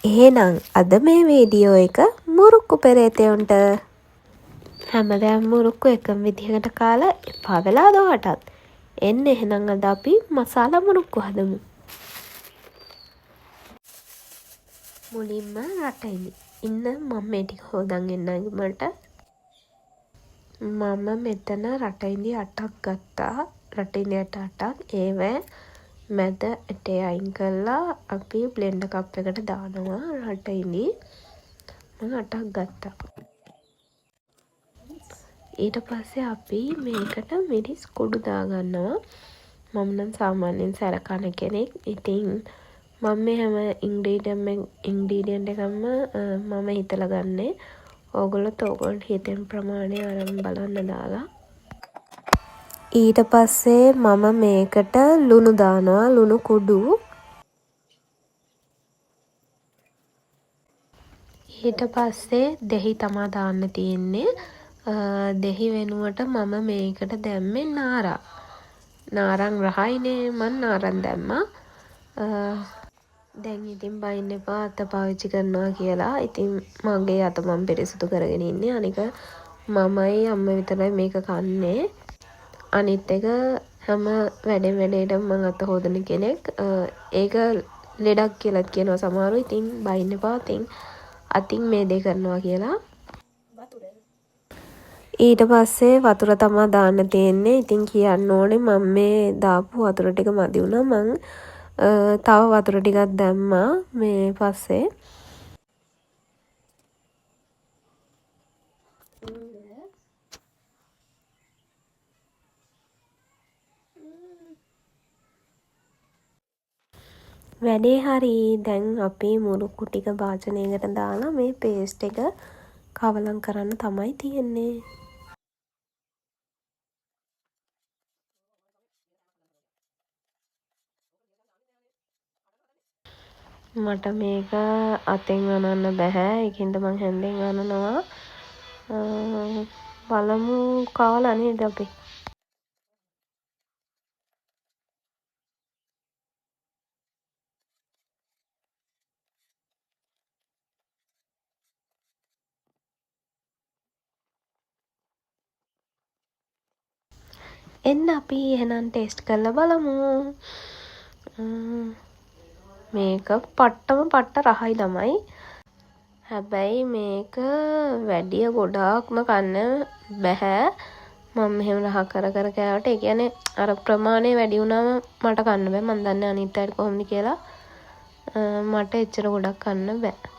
එහෙනම් අද මේ වීඩියෝ එක මුරුක්කු පෙරේතයන්ට හැමදාම මුරුක්කු එකම විදිහකට කාලා එපා වෙලාද ඔයාටත්? එන්න එහෙනම් අද අපි මසාලා මුරුක්කු හදමු. මුලින්ම රටයිනි ඉන්න මම මේ ටික හොදන් එන්නයි මට. මම මෙතන රටයිනි 8ක් ගත්තා. රටයිනි 8ක් ඒවැ මැද ඇටේ අයින් කරලා අපි බ්ලෙන්ඩර් කප් එකට දානවා රටයිනි. මම 8ක් ගත්තා. ඊට පස්සේ අපි මේකට මිරිස් කුඩු දාගන්නවා. මම නම් සාමාන්‍යයෙන් සැර කන කෙනෙක්. ඉතින් මම මේ හැම ඉන්ග්‍රීඩියන්ට් එකක්ම මම හිතලා ගන්නේ. ඕගොල්ලොන්ට හිතෙන ප්‍රමාණය අරන් බලන්න දාලා. ඊට පස්සේ මම මේකට ලුණු දානවා. ලුණු කුඩු. ඊට පස්සේ දෙහි තමා දාන්න තියෙන්නේ. දෙහි වෙනුවට මම මේකට දැම්මේ නාරා. නාරං රහයිනේ මං නාරං දැම්මා. දැන් ඉතින් බයින්න එපා අත පාවිච්චි කරනවා කියලා. ඉතින් මගේ අත මම පිරිසිදු කරගෙන ඉන්නේ. අනික මමයි අම්මයි විතරයි මේක කන්නේ. අනිත් එක හැම වැඩේටම මං අත හොදන කෙනෙක්. ඒක ලෙඩක් කියලාත් කියනවා සමහරව. ඉතින් බයින්න එපා. අතින් මේ දේ කරනවා කියලා. ඊට පස්සේ වතුර තමා දාන්න තියෙන්නේ. ඉතින් කියන්න ඕනේ මම මේ දාපු වතුර ටික මදි වුණා. මං තව වතුර ටිකක් දැම්මා මේ පස්සේ. වැඩේ හරි. දැන් අපි මුරුක්කු ටික භාජනයකට දාලා මේ පේස්ට් එක කවලම් කරන්න තමයි තියෙන්නේ. මට මේක අතෙන් අනන්න බැහැ. ඒකින්ද මං හැන්දෙන් අනනවා. බලමු කාලා නේද අපි. එන්න අපි එහෙනම් ටෙස්ට් කරලා බලමු. මේක පට්ට රහයි ළමයි. හැබැයි මේක වැඩිය ගොඩාක්ම කන්න බැහැ. මම මෙහෙම රහ කර කෑවට ඒ කියන්නේ අර ප්‍රමාණය වැඩි වුණාම මට කන්න බෑ. මම දන්නේ අනිත් අයට කොහොමද කියලා. මට එච්චර ගොඩක් කන්න බෑ.